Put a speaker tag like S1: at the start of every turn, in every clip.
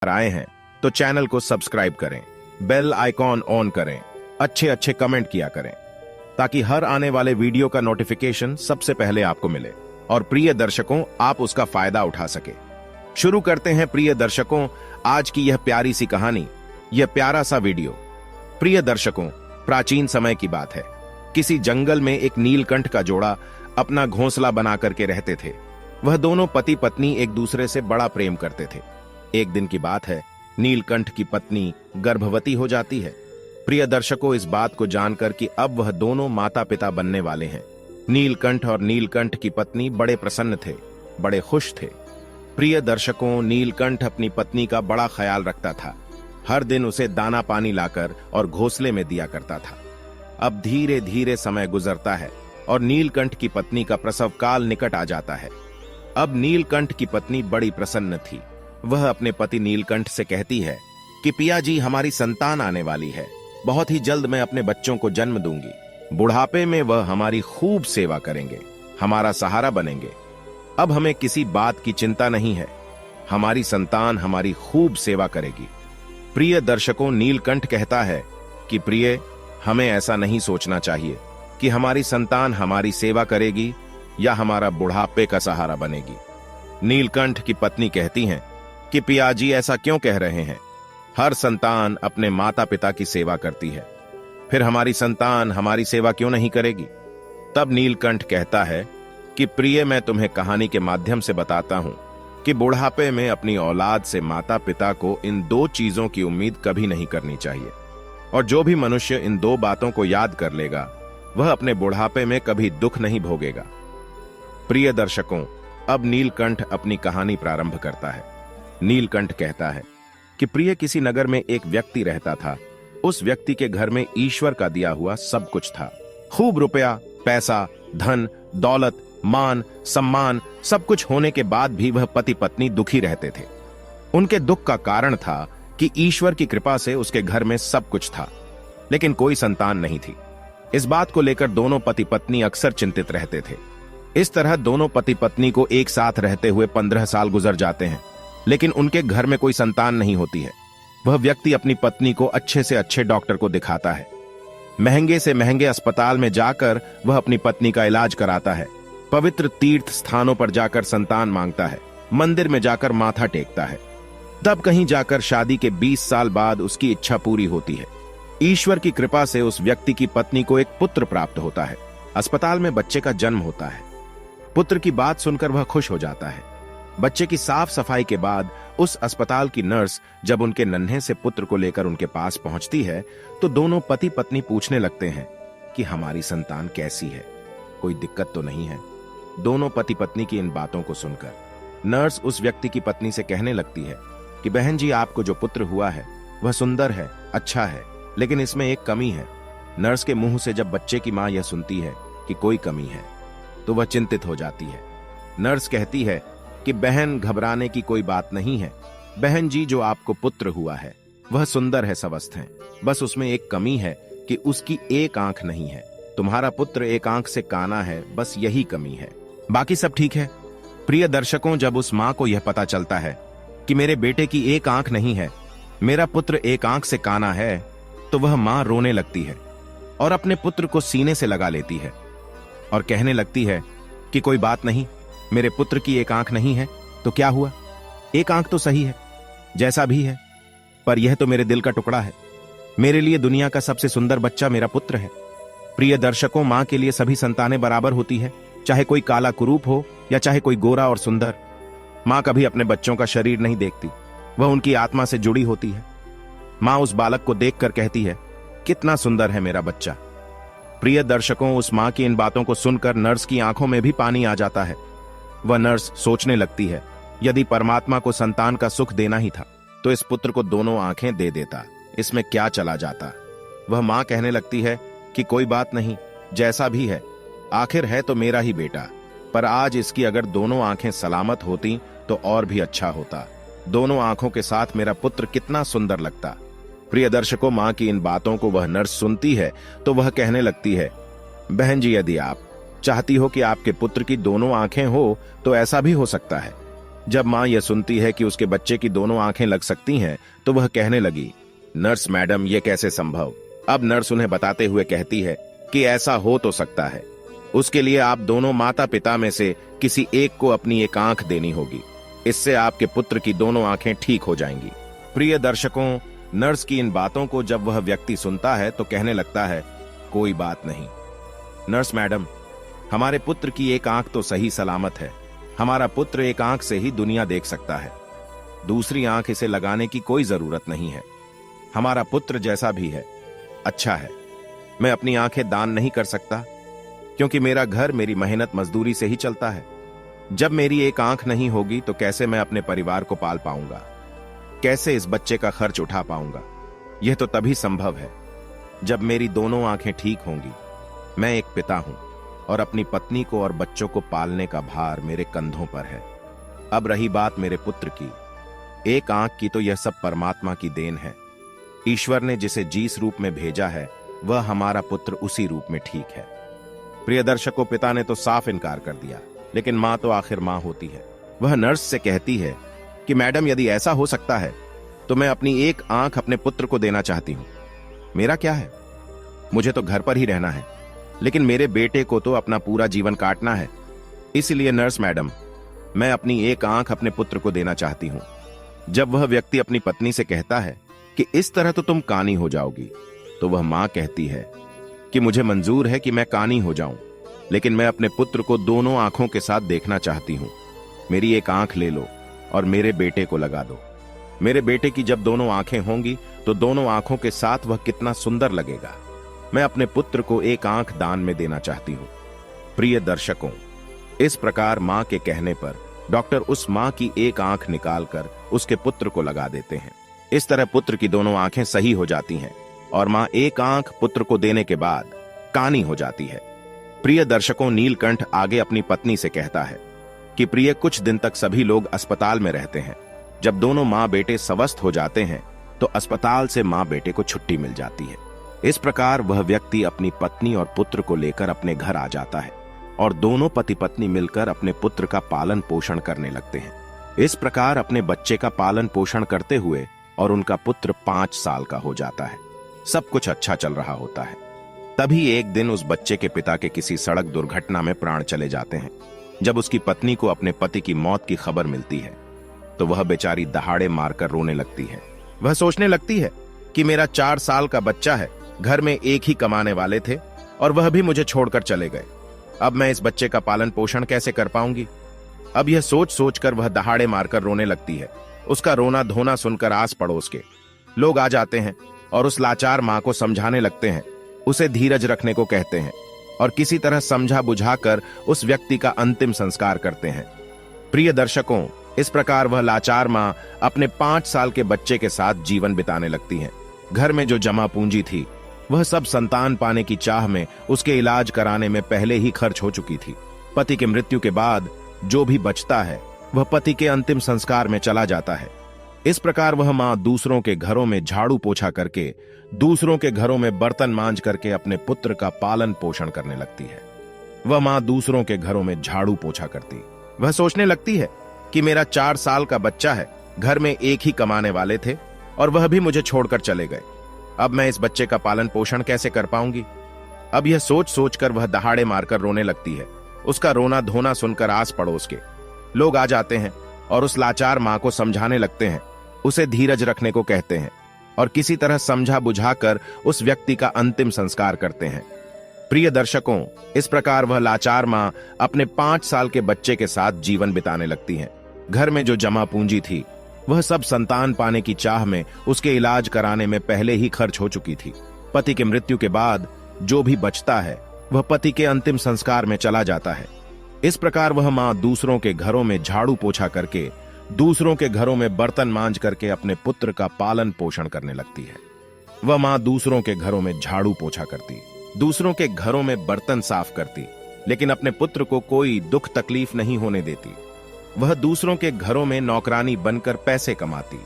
S1: आए हैं तो चैनल को सब्सक्राइब करें, बेल आइकॉन ऑन करें, अच्छे अच्छे कमेंट किया करें ताकि हर आने वाले वीडियो का नोटिफिकेशन सबसे पहले आपको मिले और प्रिय दर्शकों आप उसका फायदा उठा सके। शुरू करते हैं प्रिय दर्शकों आज की यह प्यारी सी कहानी, यह प्यारा सा वीडियो। प्रिय दर्शकों, प्राचीन समय की बात है। किसी जंगल में एक नीलकंठ का जोड़ा अपना घोंसला बना करके रहते थे। वह दोनों पति पत्नी एक दूसरे से बड़ा प्रेम करते थे। एक दिन की बात है, नीलकंठ की पत्नी गर्भवती हो जाती है। प्रिय दर्शकों, इस बात को जानकर कि अब वह दोनों माता पिता बनने वाले हैं, नीलकंठ और नीलकंठ की पत्नी बड़े प्रसन्न थे, बड़े खुश थे। प्रिय दर्शकों, नीलकंठ अपनी पत्नी का बड़ा ख्याल रखता था। हर दिन उसे दाना पानी लाकर और घोंसले में दिया करता था। अब धीरे धीरे समय गुजरता है और नीलकंठ की पत्नी का प्रसव काल निकट आ जाता है। अब नीलकंठ की पत्नी बड़ी प्रसन्न थी। वह अपने पति नीलकंठ से कहती है कि पिया जी, हमारी संतान आने वाली है। बहुत ही जल्द मैं अपने बच्चों को जन्म दूंगी। बुढ़ापे में वह हमारी खूब सेवा करेंगे, हमारा सहारा बनेंगे। अब हमें किसी बात की चिंता नहीं है। हमारी संतान हमारी खूब सेवा करेगी। प्रिय दर्शकों, नीलकंठ कहता है कि प्रिय, हमें ऐसा नहीं सोचना चाहिए कि हमारी संतान हमारी सेवा करेगी या हमारा बुढ़ापे का सहारा बनेगी। नीलकंठ की पत्नी कहती हैं कि पियाजी, ऐसा क्यों कह रहे हैं? हर संतान अपने माता पिता की सेवा करती है, फिर हमारी संतान हमारी सेवा क्यों नहीं करेगी? तब नीलकंठ कहता है कि प्रिय, मैं तुम्हें कहानी के माध्यम से बताता हूं कि बुढ़ापे में अपनी औलाद से माता पिता को इन दो चीजों की उम्मीद कभी नहीं करनी चाहिए, और जो भी मनुष्य इन दो बातों को याद कर लेगा वह अपने बुढ़ापे में कभी दुख नहीं भोगेगा। प्रिय दर्शकों, अब नीलकंठ अपनी कहानी प्रारंभ करता है। नीलकंठ कहता है कि प्रिय, किसी नगर में एक व्यक्ति रहता था। उस व्यक्ति के घर में ईश्वर का दिया हुआ सब कुछ था। खूब रुपया, पैसा, धन, दौलत, मान, सम्मान सब कुछ होने के बाद भी वह पति पत्नी दुखी रहते थे। उनके दुख का कारण था कि ईश्वर की कृपा से उसके घर में सब कुछ था, लेकिन कोई संतान नहीं थी। इस बात को लेकर दोनों पति पत्नी अक्सर चिंतित रहते थे। इस तरह दोनों पति पत्नी को एक साथ रहते हुए 15 साल गुजर जाते हैं, लेकिन उनके घर में कोई संतान नहीं होती है। वह व्यक्ति अपनी पत्नी को अच्छे से अच्छे डॉक्टर को दिखाता है। महंगे से महंगे अस्पताल में जाकर वह अपनी पत्नी का इलाज कराता है। पवित्र तीर्थ स्थानों पर जाकर संतान मांगता है। मंदिर में जाकर माथा टेकता है। तब कहीं जाकर शादी के 20 साल बाद उसकी इच्छा पूरी होती है। ईश्वर की कृपा से उस व्यक्ति की पत्नी को एक पुत्र प्राप्त होता है। अस्पताल में बच्चे का जन्म होता है। पुत्र की बात सुनकर वह खुश हो जाता है। बच्चे की साफ सफाई के बाद उस अस्पताल की नर्स जब उनके नन्हे से पुत्र को लेकर उनके पास पहुंचती है तो दोनों पति पत्नी पूछने लगते हैं कि हमारी संतान कैसी है, कोई दिक्कत तो नहीं है। दोनों पति पत्नी की इन बातों को सुनकर नर्स उस व्यक्ति की पत्नी से कहने लगती है कि बहन जी, आपको जो पुत्र हुआ है वह सुंदर है, अच्छा है, लेकिन इसमें एक कमी है। नर्स के मुंह से जब बच्चे की मां यह सुनती है कि कोई कमी है तो वह चिंतित हो जाती है। नर्स कहती है कि बहन, घबराने की कोई बात नहीं है। बहन जी, जो आपको पुत्र हुआ है वह सुंदर है, स्वस्थ है, बस उसमें एक कमी है कि उसकी एक आंख नहीं है। तुम्हारा पुत्र एक आंख से काना है, बस यही कमी है, बाकी सब ठीक है। प्रिय दर्शकों, जब उस मां को यह पता चलता है कि मेरे बेटे की एक आंख नहीं है, मेरा पुत्र एक आंख से काना है, तो वह मां रोने लगती है और अपने पुत्र को सीने से लगा लेती है और कहने लगती है कि कोई बात नहीं, मेरे पुत्र की एक आंख नहीं है तो क्या हुआ, एक आंख तो सही है, जैसा भी है, पर यह तो मेरे दिल का टुकड़ा है। मेरे लिए दुनिया का सबसे सुंदर बच्चा मेरा पुत्र है। प्रिय दर्शकों, मां के लिए सभी संतानें बराबर होती है, चाहे कोई काला कुरूप हो या चाहे कोई गोरा और सुंदर। मां कभी अपने बच्चों का शरीर नहीं देखती, वह उनकी आत्मा से जुड़ी होती है। मां उस बालक को देखकर कहती है, कितना सुंदर है मेरा बच्चा। प्रिय दर्शकों, उस मां की इन बातों को सुनकर नर्स की आंखों में भी पानी आ जाता है। वह नर्स सोचने लगती है, यदि परमात्मा को संतान का सुख देना ही था तो इस पुत्र को दोनों आंखें दे देता, इसमें क्या चला जाता। वह मां कहने लगती है कि कोई बात नहीं, जैसा भी है, आखिर है तो मेरा ही बेटा, पर आज इसकी अगर दोनों आंखें सलामत होती तो और भी अच्छा होता। दोनों आंखों के साथ मेरा पुत्र कितना सुंदर लगता। प्रिय दर्शकों, मां की इन बातों को वह नर्स सुनती है तो वह कहने लगती है, बहन जी, यदि आप चाहती हो कि आपके पुत्र की दोनों आंखें हो तो ऐसा भी हो सकता है। जब माँ यह सुनती है कि उसके बच्चे की दोनों आंखें लग सकती हैं, तो वह कहने लगी, नर्स मैडम, यह कैसे संभव। अब नर्स उन्हें बताते हुए कहती है कि ऐसा हो तो सकता है, उसके लिए आप दोनों माता पिता में से किसी एक को अपनी एक आंख देनी होगी। इससे आपके पुत्र की दोनों आंखें ठीक हो जाएंगी। प्रिय दर्शकों, नर्स की इन बातों को जब वह व्यक्ति सुनता है तो कहने लगता है, कोई बात नहीं नर्स मैडम, हमारे पुत्र की एक आंख तो सही सलामत है। हमारा पुत्र एक आंख से ही दुनिया देख सकता है, दूसरी आंख इसे लगाने की कोई जरूरत नहीं है। हमारा पुत्र जैसा भी है अच्छा है। मैं अपनी आंखें दान नहीं कर सकता क्योंकि मेरा घर मेरी मेहनत मजदूरी से ही चलता है। जब मेरी एक आंख नहीं होगी तो कैसे मैं अपने परिवार को पाल पाऊंगा, कैसे इस बच्चे का खर्च उठा पाऊंगा। यह तो तभी संभव है जब मेरी दोनों आंखें ठीक होंगी। मैं एक पिता हूं और अपनी पत्नी को और बच्चों को पालने का भार मेरे कंधों पर है। अब रही बात मेरे पुत्र की, एक आंख की, तो यह सब परमात्मा की देन है। ईश्वर ने जिसे जिस रूप में भेजा है वह हमारा पुत्र उसी रूप में ठीक है। प्रिय दर्शकों, पिता ने तो साफ इनकार कर दिया, लेकिन मां तो आखिर मां होती है। वह नर्स से कहती है कि मैडम, यदि ऐसा हो सकता है तो मैं अपनी एक आंख अपने पुत्र को देना चाहती हूं। मेरा क्या है, मुझे तो घर पर ही रहना है, लेकिन मेरे बेटे को तो अपना पूरा जीवन काटना है। इसलिए नर्स मैडम, मैं अपनी एक आंख अपने पुत्र को देना चाहती हूं। जब वह व्यक्ति अपनी पत्नी से कहता है कि इस तरह तो तुम कानी हो जाओगी, तो वह मां कहती है कि मुझे मंजूर है कि मैं कानी हो जाऊं, लेकिन मैं अपने पुत्र को दोनों आंखों के साथ देखना चाहती हूं। मेरी एक आंख ले लो और मेरे बेटे को लगा दो। मेरे बेटे की जब दोनों आंखें होंगी तो दोनों आंखों के साथ वह कितना सुंदर लगेगा। मैं अपने पुत्र को एक आंख दान में देना चाहती हूं। प्रिय दर्शकों, इस प्रकार मां के कहने पर डॉक्टर उस मां की एक आंख निकालकर उसके पुत्र को लगा देते हैं। इस तरह पुत्र की दोनों आंखें सही हो जाती हैं और मां एक आंख पुत्र को देने के बाद कानी हो जाती है। प्रिय दर्शकों, नीलकंठ आगे अपनी पत्नी से कहता है कि प्रिय, कुछ दिन तक सभी लोग अस्पताल में रहते हैं। जब दोनों मां बेटे स्वस्थ हो जाते हैं तो अस्पताल से मां बेटे को छुट्टी मिल जाती है। इस प्रकार वह व्यक्ति अपनी पत्नी और पुत्र को लेकर अपने घर आ जाता है और दोनों पति पत्नी मिलकर अपने पुत्र का पालन पोषण करने लगते हैं। इस प्रकार अपने बच्चे का पालन पोषण करते हुए और उनका पुत्र 5 साल का हो जाता है। सब कुछ अच्छा चल रहा होता है। तभी एक दिन उस बच्चे के पिता के किसी सड़क दुर्घटना में प्राण चले जाते हैं। जब उसकी पत्नी को अपने पति की मौत की खबर मिलती है तो वह बेचारी दहाड़े मारकर रोने लगती है। वह सोचने लगती है कि मेरा 4 साल का बच्चा है, घर में एक ही कमाने वाले थे और वह भी मुझे छोड़कर चले गए। अब मैं इस बच्चे का पालन पोषण कैसे कर पाऊंगी। अब यह सोच सोचकर वह दहाड़े मारकर रोने लगती है। उसका रोना धोना सुनकर आस पड़ोस के लोग आ जाते हैं और उस लाचार मां को समझाने लगते हैं, उसे धीरज रखने को कहते हैं और किसी तरह समझा बुझाकर उस व्यक्ति का अंतिम संस्कार करते हैं। प्रिय दर्शकों, इस प्रकार वह लाचार मां अपने 5 साल के बच्चे के साथ जीवन बिताने लगती हैं। घर में जो जमा पूंजी थी वह सब संतान पाने की चाह में उसके इलाज कराने में पहले ही खर्च हो चुकी थी। पति की मृत्यु के बाद जो भी बचता है वह पति के अंतिम संस्कार में चला जाता है। इस प्रकार वह मां दूसरों के घरों में झाड़ू पोछा करके, दूसरों के घरों में बर्तन मांज करके अपने पुत्र का पालन पोषण करने लगती है। वह मां दूसरों के घरों में झाड़ू पोछा करती, वह सोचने लगती है कि मेरा 4 साल का बच्चा है, घर में एक ही कमाने वाले थे और वह भी मुझे छोड़कर चले गए। अब मैं इस बच्चे का पालन पोषण कैसे कर पाऊंगी। अब यह सोच सोचकर वह दहाड़े मारकर रोने लगती है। उसका रोना धोना सुनकर आस पड़ोस के लोग आ जाते हैं और उस लाचार मां को समझाने लगते हैं, उसे धीरज रखने को कहते हैं और किसी तरह समझा बुझाकर उस व्यक्ति का अंतिम संस्कार करते हैं। प्रिय दर्शकों, इस प्रकार वह लाचार मां अपने 5 साल के बच्चे के साथ जीवन बिताने लगती हैं। घर में जो जमा पूंजी थी वह सब संतान पाने की चाह में उसके इलाज कराने में पहले ही खर्च हो चुकी थी। पति की मृत्यु के बाद जो भी बचता है वह पति के अंतिम संस्कार में चला जाता है। इस प्रकार वह मां दूसरों के घरों में झाड़ू पोछा करके, दूसरों के घरों में बर्तन मांज करके अपने पुत्र का पालन पोषण करने लगती है। वह मां दूसरों के घरों में झाड़ू पोछा करती, दूसरों के घरों में बर्तन साफ करती, लेकिन अपने पुत्र को कोई दुख तकलीफ नहीं होने देती। वह दूसरों के घरों में नौकरानी बनकर पैसे कमाती,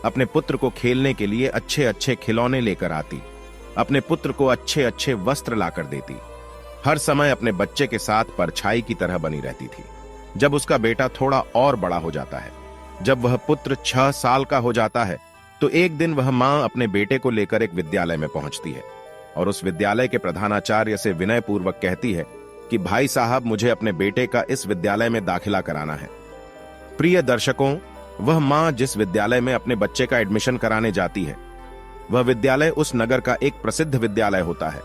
S1: अपने पुत्र को खेलने के लिए अच्छे अच्छे खिलौने लेकर आती, अपने पुत्र को अच्छे अच्छे वस्त्र लाकर देती, हर समय अपने बच्चे के साथ परछाई की तरह बनी रहती थी। जब उसका बेटा थोड़ा और बड़ा हो जाता है, जब वह पुत्र 6 साल का हो जाता है, तो एक दिन वह मां अपने बेटे को लेकर एक विद्यालय में पहुंचती है और उस विद्यालय के प्रधानाचार्य से विनय पूर्वक कहती है कि भाई साहब, मुझे अपने बेटे का इस विद्यालय में दाखिला कराना है। प्रिय दर्शकों, वह मां जिस विद्यालय में अपने बच्चे का एडमिशन कराने जाती है, वह विद्यालय उस नगर का एक प्रसिद्ध विद्यालय होता है।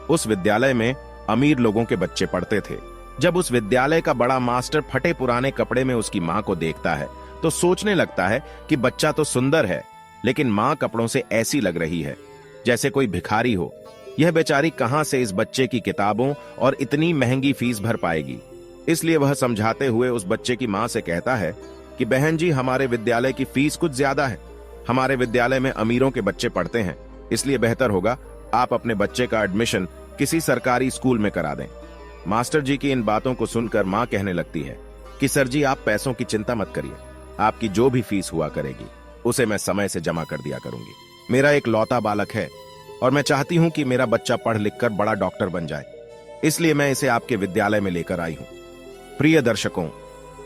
S1: उस विद्यालय में अमीर लोगों के बच्चे पढ़ते थे। जब उस विद्यालय का बड़ा मास्टर फटे पुराने कपड़े में उसकी मां को देखता है तो सोचने लगता है कि बच्चा तो सुंदर है, लेकिन मां कपड़ों से ऐसी लग रही है जैसे कोई भिखारी हो। यह बेचारी कहां से इस बच्चे की किताबों और इतनी महंगी फीस भर पाएगी। इसलिए वह समझाते हुए उस बच्चे की मां से कहता है कि बहन जी, हमारे विद्यालय की फीस कुछ ज्यादा है। हमारे विद्यालय में अमीरों के बच्चे पढ़ते हैं, इसलिए बेहतर होगा आप अपने बच्चे का एडमिशन किसी सरकारी स्कूल में करा दें। मास्टर जी की इन बातों को सुनकर मां कहने लगती है कि सर जी, आप पैसों की चिंता मत करिए, आपकी जो भी फीस हुआ करेगी उसे मैं समय से जमा कर दिया करूंगी। मेरा एक लौता बालक है और मैं चाहती हूं कि मेरा बच्चा पढ़ लिख कर बड़ा डॉक्टर बन जाए, इसलिए मैं इसे आपके विद्यालय में लेकर आई हूं। प्रिय दर्शकों,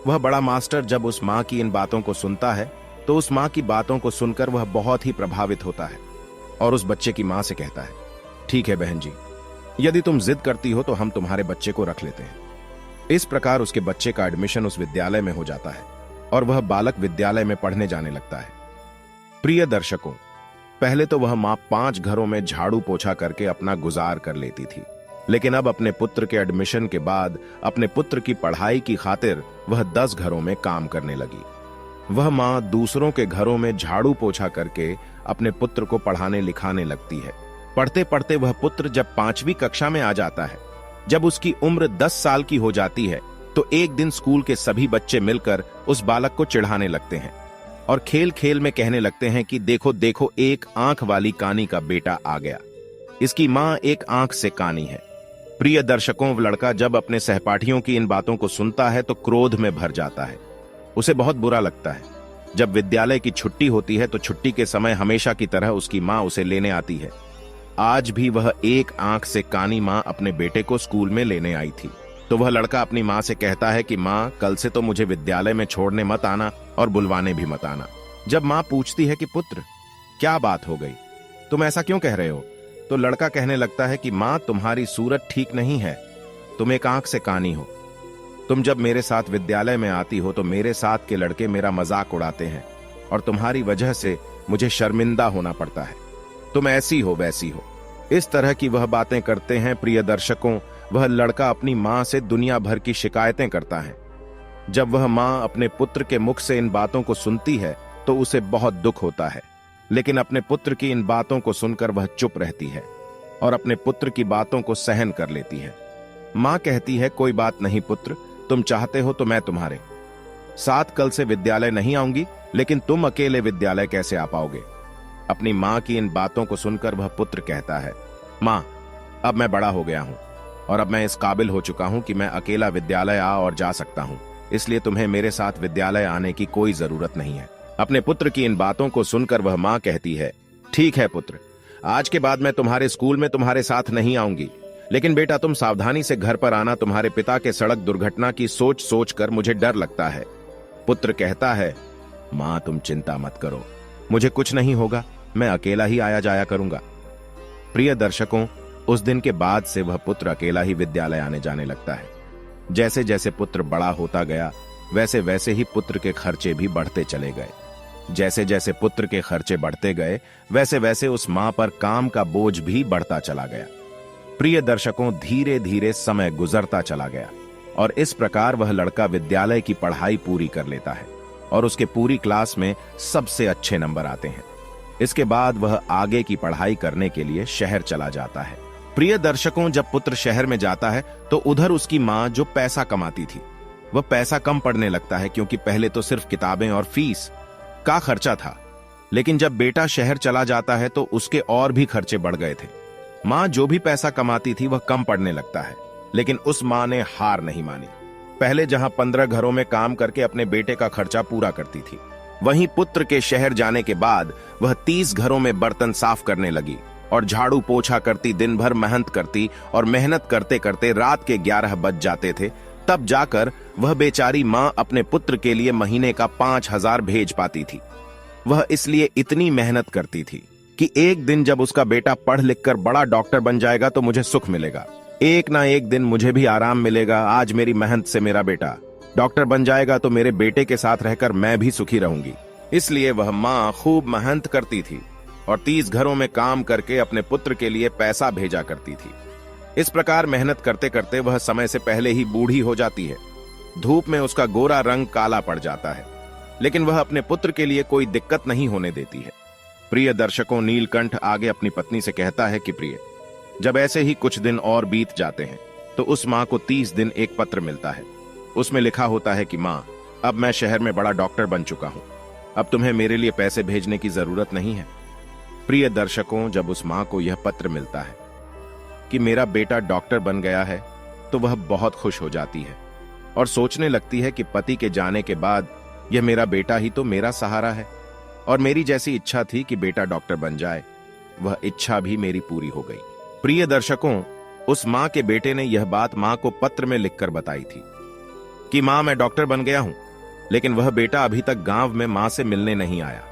S1: वह बड़ा मास्टर जब उस मां की इन बातों को सुनता है तो उस मां की बातों को सुनकर वह बहुत ही प्रभावित होता है और उस बच्चे की मां से कहता है, ठीक है बहन जी, यदि तुम जिद करती हो तो हम तुम्हारे बच्चे को रख लेते हैं। इस प्रकार उसके बच्चे का एडमिशन उस विद्यालय में हो जाता है और वह बालक विद्यालय में पढ़ने जाने लगता है। प्रिय दर्शकों, पहले तो वह मां 5 घरों में झाड़ू पोछा करके अपना गुजार कर लेती थी, लेकिन अब अपने पुत्र के एडमिशन के बाद अपने पुत्र की पढ़ाई की खातिर वह 10 घरों में काम करने लगी। वह मां दूसरों के घरों में झाड़ू पोछा करके अपने पुत्र को पढ़ाने लिखाने लगती है। पढ़ते पढ़ते वह पुत्र जब 5वीं कक्षा में आ जाता है, जब उसकी उम्र 10 साल की हो जाती है, तो एक दिन स्कूल के सभी बच्चे मिलकर उस बालक को चिढ़ाने लगते हैं और खेल खेल में कहने लगते हैं कि देखो देखो, एक आंख वाली कानी का बेटा आ गया। इसकी मां एक आंख से कानी है। प्रिय दर्शकों, लड़का जब अपने सहपाठियों की इन बातों को सुनता है तो क्रोध में भर जाता है। उसे बहुत बुरा लगता है। जब विद्यालय की छुट्टी होती है तो छुट्टी के समय हमेशा की तरह उसकी मां उसे लेने आती है। आज भी वह एक आंख से कानी मां अपने बेटे को स्कूल में लेने आई थी। तो वह लड़का अपनी मां से कहता है कि मां, कल से तो मुझे विद्यालय में छोड़ने मत आना और बुलवाने भी मत आना। जब मां पूछती है कि पुत्र, क्या बात हो गई, तुम ऐसा क्यों कह रहे हो, तो लड़का कहने लगता है कि मां, तुम्हारी सूरत ठीक नहीं है, तुम एक आंख से कानी हो। तुम जब मेरे साथ विद्यालय में आती हो तो मेरे साथ के लड़के मेरा मजाक उड़ाते हैं और तुम्हारी वजह से मुझे शर्मिंदा होना पड़ता है। तुम ऐसी हो वैसी हो। इस तरह की वह बातें करते हैं। प्रिय दर्शकों, वह लड़का अपनी मां से दुनिया भर की शिकायतें करता है। जब वह मां अपने पुत्र के मुख से इन बातों को सुनती है तो उसे बहुत दुख होता है, लेकिन अपने पुत्र की इन बातों को सुनकर वह चुप रहती है और अपने पुत्र की बातों को सहन कर लेती है। मां कहती है, कोई बात नहीं पुत्र, तुम चाहते हो तो मैं तुम्हारे साथ कल से विद्यालय नहीं आऊंगी, लेकिन तुम अकेले विद्यालय कैसे आ पाओगे। अपनी मां की इन बातों को सुनकर वह पुत्र कहता है, मां, अब मैं बड़ा हो गया हूं और अब मैं इस काबिल हो चुका हूं कि मैं अकेला विद्यालय आ और जा सकता हूं, इसलिए तुम्हें मेरे साथ विद्यालय आने की कोई जरूरत नहीं है। अपने पुत्र की इन बातों को सुनकर वह मां कहती है, ठीक है पुत्र, आज के बाद मैं तुम्हारे स्कूल में तुम्हारे साथ नहीं आऊंगी, लेकिन बेटा तुम सावधानी से घर पर आना, तुम्हारे पिता के सड़क दुर्घटना की सोच सोच कर मुझे डर लगता है। पुत्र कहता है, मां तुम चिंता मत करो, मुझे कुछ नहीं होगा, मैं अकेला ही आया जाया करूंगा। प्रिय दर्शकों, उस दिन के बाद से वह पुत्र अकेला ही विद्यालय आने जाने लगता है। जैसे जैसे पुत्र बड़ा होता गया वैसे वैसे ही पुत्र के खर्चे भी बढ़ते चले गए। जैसे जैसे पुत्र के खर्चे बढ़ते गए वैसे वैसे उस मां पर काम का बोझ भी बढ़ता चला गया। प्रिय दर्शकों, धीरे धीरे समय गुजरता चला गया और इस प्रकार वह लड़का विद्यालय की पढ़ाई पूरी कर लेता है और उसके पूरी क्लास में सबसे अच्छे नंबर आते हैं। इसके बाद वह आगे की पढ़ाई करने के लिए शहर चला जाता है। प्रिय दर्शकों, जब पुत्र शहर में जाता है तो उधर उसकी मां जो पैसा कमाती थी वह पैसा कम पड़ने लगता है, क्योंकि पहले तो सिर्फ किताबें और फीस का खर्चा था, लेकिन जब बेटा शहर चला जाता है तो उसके और भी खर्चे बढ़ गए थे। मां जो भी पैसा कमाती थी वह कम पड़ने लगता है, लेकिन उस मां ने हार नहीं मानी। पहले जहां 15 घरों में काम करके अपने बेटे का खर्चा पूरा करती थी, वहीं पुत्र के शहर जाने के बाद वह 30 घरों में बर्तन साफ करने लगी और झाड़ू पोछा करती, दिन भर मेहनत करती और मेहनत करते करते रात के 11 बज जाते थे तब जाकर वह बेचारी माँ अपने पुत्र के लिए महीने का 5,000 भेज पाती थी। वह इसलिए इतनी मेहनत करती थी कि एक दिन जब उसका बेटा पढ़ लिख कर बड़ा डॉक्टर बन जाएगा तो मुझे सुख मिलेगा, एक ना एक दिन मुझे भी आराम मिलेगा। आज मेरी मेहनत से मेरा बेटा डॉक्टर बन जाएगा तो मेरे बेटे के साथ रहकर मैं भी सुखी रहूंगी। इसलिए वह माँ खूब मेहनत करती थी और 30 घरों में काम करके अपने पुत्र के लिए पैसा भेजा करती थी। इस प्रकार मेहनत करते करते वह समय से पहले ही बूढ़ी हो जाती है। धूप में उसका गोरा रंग काला पड़ जाता है, लेकिन वह अपने पुत्र के लिए कोई दिक्कत नहीं होने देती है। प्रिय दर्शकों, नीलकंठ आगे अपनी पत्नी से कहता है कि प्रिय, जब ऐसे ही कुछ दिन और बीत जाते हैं तो उस माँ को 30 दिन एक पत्र मिलता है। उसमें लिखा होता है कि माँ, अब मैं शहर में बड़ा डॉक्टर बन चुका हूं, अब तुम्हें मेरे लिए पैसे भेजने की जरूरत नहीं है। प्रिय दर्शकों, जब उस माँ को यह पत्र मिलता है कि मेरा बेटा डॉक्टर बन गया है तो वह बहुत खुश हो जाती है और सोचने लगती है कि पति के जाने के बाद यह मेरा बेटा ही तो मेरा सहारा है और मेरी जैसी इच्छा थी कि बेटा डॉक्टर बन जाए, वह इच्छा भी मेरी पूरी हो गई। प्रिय दर्शकों, उस माँ के बेटे ने यह बात माँ को पत्र में लिखकर बताई थी कि माँ, मैं डॉक्टर बन गया हूं, लेकिन वह बेटा अभी तक गांव में माँ से मिलने नहीं आया।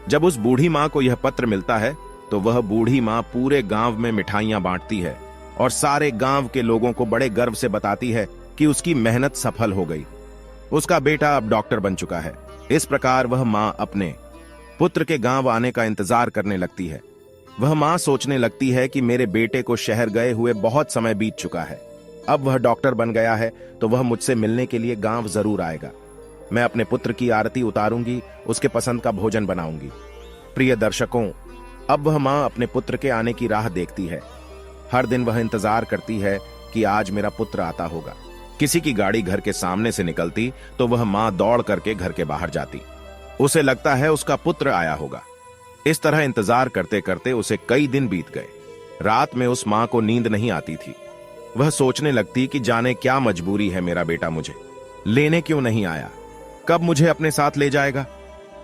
S1: जब उस बूढ़ी माँ को यह पत्र मिलता है तो वह बूढ़ी माँ पूरे गांव में मिठाइयां बांटती है और सारे गांव के लोगों को बड़े गर्व से बताती है कि उसकी मेहनत सफल हो गई, उसका बेटा अब डॉक्टर बन चुका है। इस प्रकार वह माँ अपने पुत्र के गांव आने का इंतजार करने लगती है। वह माँ सोचने लगती है कि मेरे बेटे को शहर गए हुए बहुत समय बीत चुका है, अब वह डॉक्टर बन गया है तो वह मुझसे मिलने के लिए गांव जरूर आएगा। मैं अपने पुत्र की आरती उतारूंगी, उसके पसंद का भोजन बनाऊंगी। प्रिय दर्शकों, अब वह माँ अपने पुत्र के आने की राह देखती है। हर दिन वह इंतजार करती है कि आज मेरा पुत्र आता होगा। किसी की गाड़ी घर के सामने से निकलती तो वह माँ दौड़ करके घर के बाहर जाती। उसे लगता है उसका पुत्र आया होगा। इस तरह इंतजार करते करते उसे कई दिन बीत गए। रात में उस माँ को नींद नहीं आती थी। वह सोचने लगती कि जाने क्या मजबूरी है, मेरा बेटा मुझे लेने क्यों नहीं आया, कब मुझे अपने साथ ले जाएगा।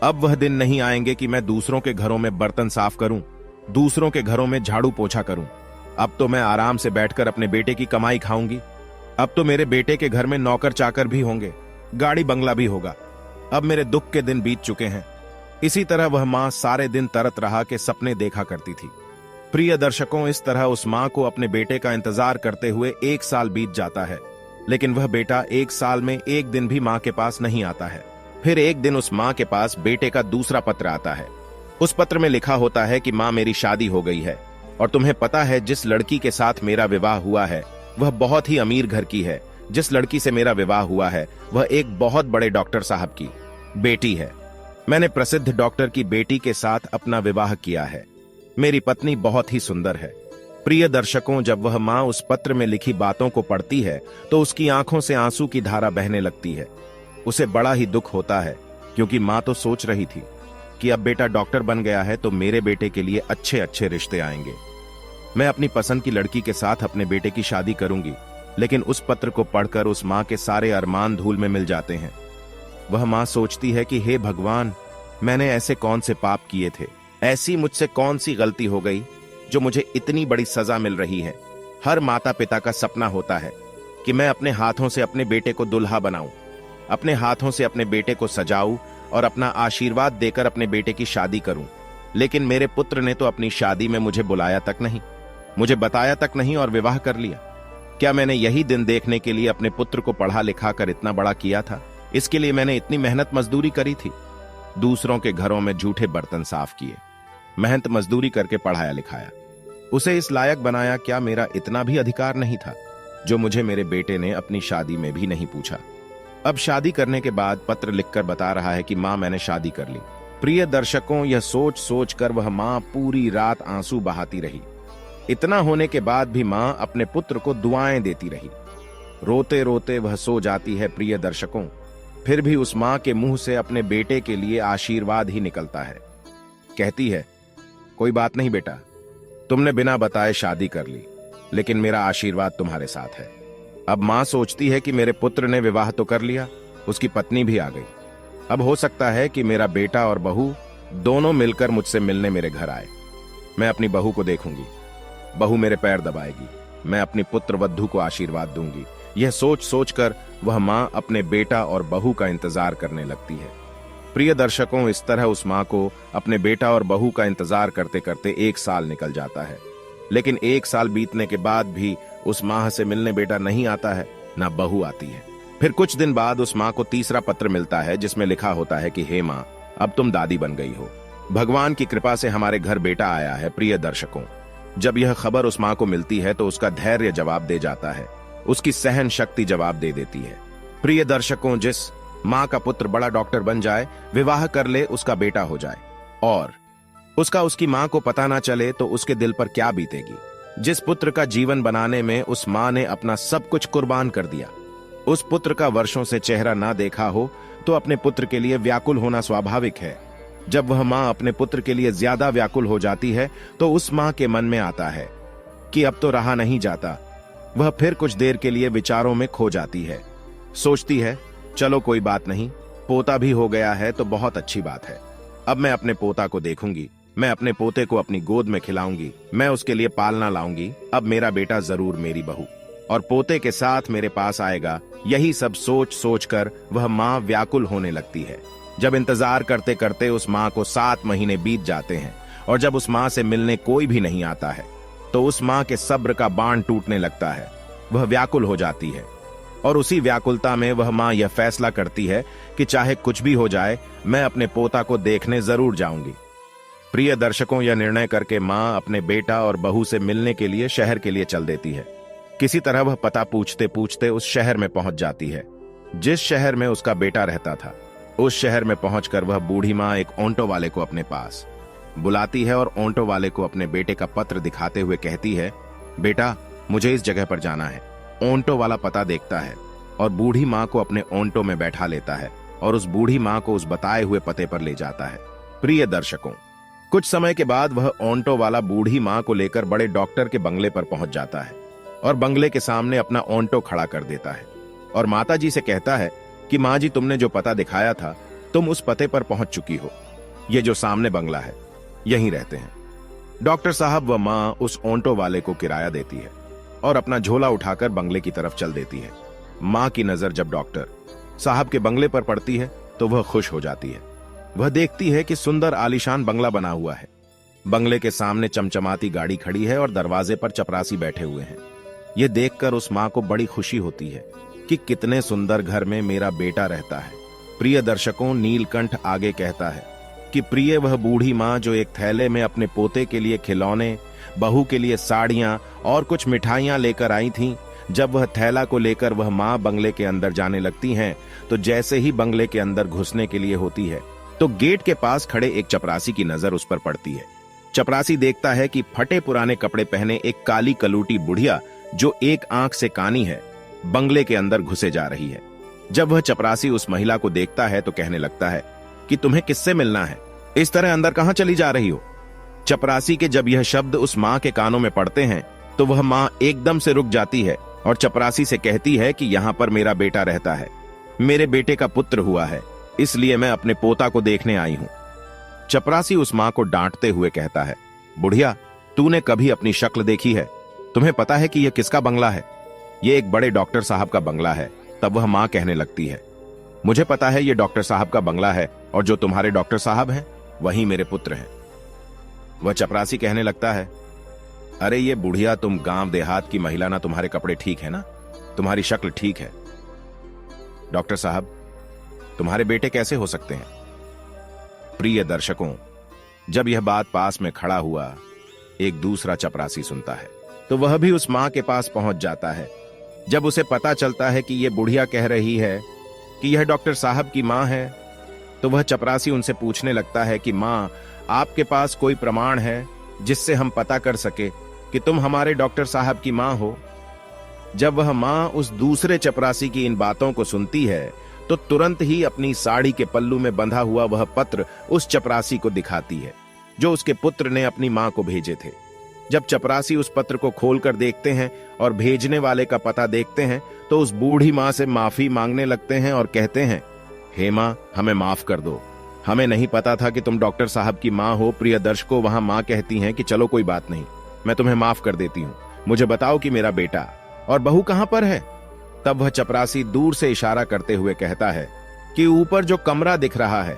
S1: अब वह दिन नहीं आएंगे कि मैं दूसरों के घरों में बर्तन साफ करूं, दूसरों के घरों में झाड़ू पोछा करूं। अब तो मैं आराम से बैठकर अपने बेटे की कमाई खाऊंगी। अब तो मेरे बेटे के घर में नौकर चाकर भी होंगे, गाड़ी बंगला भी होगा। अब मेरे दुख के दिन बीत चुके हैं। इसी तरह वह माँ सारे दिन तरत रहा के सपने देखा करती थी। प्रिय दर्शकों, इस तरह उस माँ को अपने बेटे का इंतजार करते हुए 1 साल बीत जाता है, लेकिन वह बेटा 1 साल में एक दिन भी माँ के पास नहीं आता है। फिर एक दिन उस माँ के पास बेटे का दूसरा पत्र आता है। उस पत्र में लिखा होता है कि माँ, मेरी शादी हो गई है और तुम्हें पता है जिस लड़की के साथ मेरा विवाह हुआ है वह बहुत ही अमीर घर की है। जिस लड़की से मेरा विवाह हुआ है वह एक बहुत बड़े डॉक्टर साहब की बेटी है। मैंने प्रसिद्ध डॉक्टर की बेटी के साथ अपना विवाह किया है। मेरी पत्नी बहुत ही सुंदर है। प्रिय दर्शकों, जब वह माँ उस पत्र में लिखी बातों को पढ़ती है तो उसकी आंखों से आंसू की धारा बहने लगती है। उसे बड़ा ही दुख होता है, क्योंकि माँ तो सोच रही थी कि अब बेटा डॉक्टर बन गया है तो मेरे बेटे के लिए अच्छे अच्छे रिश्ते आएंगे, मैं अपनी पसंद की लड़की के साथ अपने बेटे की शादी करूंगी। लेकिन उस पत्र को पढ़कर उस माँ के सारे अरमान धूल में मिल जाते हैं। वह माँ सोचती है कि हे भगवान, मैंने ऐसे कौन से पाप किए थे, ऐसी मुझसे कौन सी गलती हो गई जो मुझे इतनी बड़ी सजा मिल रही है। हर माता पिता का सपना होता है कि मैं अपने हाथों से अपने बेटे को दुल्हा बनाऊं, अपने हाथों से अपने बेटे को सजाऊं और अपना आशीर्वाद देकर अपने बेटे की शादी करूं। लेकिन मेरे पुत्र ने तो अपनी शादी में मुझे बुलाया तक नहीं, मुझे बताया तक नहीं और विवाह कर लिया। क्या मैंने यही दिन देखने के लिए अपने पुत्र को पढ़ा लिखा कर इतना बड़ा किया था? इसके लिए मैंने इतनी मेहनत मजदूरी करी थी, दूसरों के घरों में झूठे बर्तन साफ किए, मेहनत मजदूरी करके पढ़ाया लिखाया, उसे इस लायक बनाया। क्या मेरा इतना भी अधिकार नहीं था जो मुझे मेरे बेटे ने अपनी शादी में भी नहीं पूछा? अब शादी करने के बाद पत्र लिखकर बता रहा है कि माँ, मैंने शादी कर ली। प्रिय दर्शकों, यह सोच सोच कर वह माँ पूरी रात आंसू बहाती रही। इतना होने के बाद भी माँ अपने पुत्र को दुआएं देती रही। रोते रोते वह सो जाती है। प्रिय दर्शकों, फिर भी उस माँ के मुंह से अपने बेटे के लिए आशीर्वाद ही निकलता है। कहती है, कोई बात नहीं बेटा, तुमने बिना बताए शादी कर ली, लेकिन मेरा आशीर्वाद तुम्हारे साथ है। अब माँ सोचती है कि मेरे पुत्र ने विवाह तो कर लिया, उसकी पत्नी भी आ गई, अब हो सकता है कि मेरा बेटा और बहू दोनों मिलकर मुझसे मिलने मेरे घर आए। मैं अपनी बहू को देखूंगी, बहू मेरे पैर दबाएगी, मैं अपनी पुत्र वधू को आशीर्वाद दूंगी। यह सोच सोचकर वह मां अपने बेटा और बहू का इंतजार करने लगती है। प्रिय दर्शकों, इस तरह उस मां को अपने बेटा और बहू का इंतजार करते करते 1 साल निकल जाता है। लेकिन 1 साल बीतने के बाद भी उस मां से मिलने बेटा नहीं आता है, ना बहू आती है। फिर कुछ दिन बाद उस मां को तीसरा पत्र मिलता है जिसमें लिखा होता है कि हे मां, अब तुम दादी बन गई हो। भगवान की कृपा से हमारे घर बेटा आया है। प्रिय दर्शकों, जब यह खबर उस मां को मिलती है तो उसका धैर्य जवाब दे जाता है, उसकी सहन शक्ति जवाब दे देती है। प्रिय दर्शकों, जिस मां का पुत्र बड़ा डॉक्टर बन जाए, विवाह कर ले, उसका बेटा हो जाए और उसकी मां को पता ना चले तो उसके दिल पर क्या बीतेगी। जिस पुत्र का जीवन बनाने में उस मां ने अपना सब कुछ कुर्बान कर दिया, उस पुत्र का वर्षों से चेहरा ना देखा हो तो अपने पुत्र के लिए व्याकुल होना स्वाभाविक है। जब वह मां अपने पुत्र के लिए ज्यादा व्याकुल हो जाती है तो उस मां के मन में आता है कि अब तो रहा नहीं जाता। वह फिर कुछ देर के लिए विचारों में खो जाती है। सोचती है, चलो कोई बात नहीं, पोता भी हो गया है तो बहुत अच्छी बात है। अब मैं अपने पोता को देखूंगी, मैं अपने पोते को अपनी गोद में खिलाऊंगी, मैं उसके लिए पालना लाऊंगी। अब मेरा बेटा जरूर मेरी बहू और पोते के साथ मेरे पास आएगा। यही सब सोच सोचकर वह मां व्याकुल होने लगती है। जब इंतजार करते करते उस मां को 7 महीने बीत जाते हैं और जब उस मां से मिलने कोई भी नहीं आता है तो उस मां के सब्र का बांध टूटने लगता है। वह व्याकुल हो जाती है और उसी व्याकुलता में वह मां यह फैसला करती है कि चाहे कुछ भी हो जाए, मैं अपने पोता को देखने जरूर जाऊंगी। प्रिय दर्शकों, यह निर्णय करके मां अपने बेटा और बहू से मिलने के लिए शहर के लिए चल देती है। किसी तरह वह पता पूछते पूछते उस शहर में पहुंच जाती है जिस शहर में उसका बेटा रहता था। उस शहर में पहुंचकर वह बूढ़ी मां एक ऑटो वाले को अपने पास बुलाती है और ऑटो वाले को अपने बेटे का पत्र दिखाते हुए कहती है, बेटा, मुझे इस जगह पर जाना है। ऑटो वाला पता देखता है और बूढ़ी मां को अपने ऑटो में बैठा लेता है और उस बूढ़ी मां को उस बताए हुए पते पर ले जाता है। प्रिय दर्शकों, कुछ समय के बाद वह ऑटो वाला बूढ़ी मां को लेकर बड़े डॉक्टर के बंगले पर पहुंच जाता है और बंगले के सामने अपना ऑटो खड़ा कर देता है और माता जी से कहता है कि मां जी, तुमने जो पता दिखाया था, तुम उस पते पर पहुंच चुकी हो। ये जो सामने बंगला है, यहीं रहते हैं। डॉक्टर साहब व मां उस ऑटो वाले को किराया देती है और अपना झोला उठाकर बंगले की तरफ चल देती है। मां की नजर जब डॉक्टर साहब के बंगले पर पड़ती है तो वह खुश हो जाती है। वह देखती है कि सुंदर आलीशान बंगला बना हुआ है। बंगले के सामने चमचमाती गाड़ी खड़ी है और दरवाजे पर चपरासी बैठे हुए हैं। यह देखकर उस मां को बड़ी खुशी होती है कि कितने सुंदर घर में मेरा बेटा रहता है। प्रिय दर्शकों, नीलकंठ आगे कहता है कि प्रिय वह बूढ़ी मां जो एक थैले में अपने पोते के लिए खिलौने, बहू के लिए साड़ियां और कुछ मिठाइयां लेकर आई थीं, जब वह थैला को लेकर वह मां बंगले के अंदर जाने लगती हैं तो जैसे ही बंगले के अंदर घुसने के लिए होती है तो गेट के पास खड़े एक चपरासी की नजर उस पर पड़ती है। चपरासी देखता है कि फटे पुराने कपड़े पहने एक काली कलूटी बुढ़िया जो एक आंख से कानी है, बंगले के अंदर घुसे जा रही है। जब वह चपरासी उस महिला को देखता है तो कहने लगता है कि तुम्हें किससे मिलना है, इस तरह अंदर कहां चली जा रही हो। चपरासी के जब यह शब्द उस मां के कानों में पड़ते हैं तो वह मां एकदम से रुक जाती है और चपरासी से कहती है कि यहां पर मेरा बेटा रहता है, मेरे बेटे का पुत्र हुआ है, इसलिए मैं अपने पोता को देखने आई हूं। चपरासी उस मां को डांटते हुए कहता है, बुढ़िया, तूने कभी अपनी शक्ल देखी है? तुम्हें पता है कि यह किसका बंगला है? यह एक बड़े डॉक्टर साहब का बंगला है। तब वह मां कहने लगती है, मुझे पता है यह डॉक्टर साहब का बंगला है और जो तुम्हारे डॉक्टर साहब हैं वही मेरे पुत्र हैं। वह चपरासी कहने लगता है, अरे ये बुढ़िया, तुम गांव देहात की महिला ना, तुम्हारे कपड़े ठीक है ना, तुम्हारी शक्ल ठीक है। डॉक्टर साहब, तुम्हारे बेटे कैसे हो सकते हैं? प्रिय दर्शकों, जब यह बात पास में खड़ा हुआ एक दूसरा चपरासी सुनता है तो वह भी उस मां के पास पहुंच जाता है। जब उसे पता चलता है कि यह बुढ़िया कह रही है कि यह डॉक्टर साहब की मां है तो वह चपरासी उनसे पूछने लगता है कि मां, आपके पास कोई प्रमाण है जिससे हम पता कर सके कि तुम हमारे डॉक्टर साहब की मां हो? जब वह मां उस दूसरे चपरासी की इन बातों को सुनती है तो तुरंत ही अपनी साड़ी के पल्लू में बंधा हुआ वह पत्र उस चपरासी को दिखाती है जो उसके पुत्र ने अपनी मां को भेजे थे। जब चपरासी उस पत्र को खोलकर देखते हैं और भेजने वाले का पता देखते हैं तो उस बूढ़ी मां से माफी मांगने लगते हैं और कहते हैं, हे मां, हमें माफ कर दो, हमें नहीं पता था कि तुम डॉक्टर साहब की मां हो। प्रिय दर्शकों, वहां मां कहती हैं कि चलो कोई बात नहीं, मैं तुम्हें माफ कर देती हूं, मुझे बताओ कि मेरा बेटा और बहू कहां पर है। तब वह चपरासी दूर से इशारा करते हुए कहता है कि ऊपर जो कमरा दिख रहा है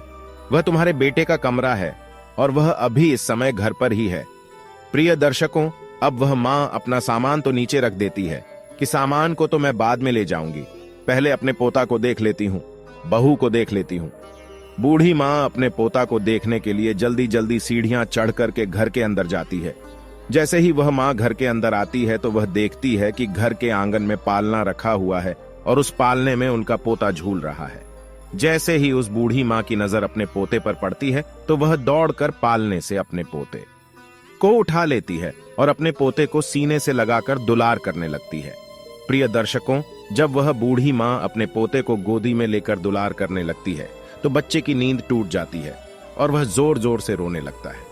S1: वह तुम्हारे बेटे का कमरा है और वह अभी इस समय घर पर ही है। प्रिय दर्शकों, अब वह मां अपना सामान तो नीचे रख देती है कि सामान को तो मैं बाद में ले जाऊंगी, पहले अपने पोता को देख लेती हूं, बहू को देख लेती हूं। बूढ़ी मां अपने पोता को देखने के लिए जल्दी जल्दी सीढ़ियां चढ़ करके घर के अंदर जाती है। जैसे ही वह मां घर के अंदर आती है तो वह देखती है कि घर के आंगन में पालना रखा हुआ है और उस पालने में उनका पोता झूल रहा है। जैसे ही उस बूढ़ी मां की नजर अपने पोते पर पड़ती है तो वह दौड़कर पालने से अपने पोते को उठा लेती है और अपने पोते को सीने से लगाकर दुलार करने लगती है। प्रिय दर्शकों, जब वह बूढ़ी मां अपने पोते को गोदी में लेकर दुलार करने लगती है तो बच्चे की नींद टूट जाती है और वह जोर जोर से रोने लगता है।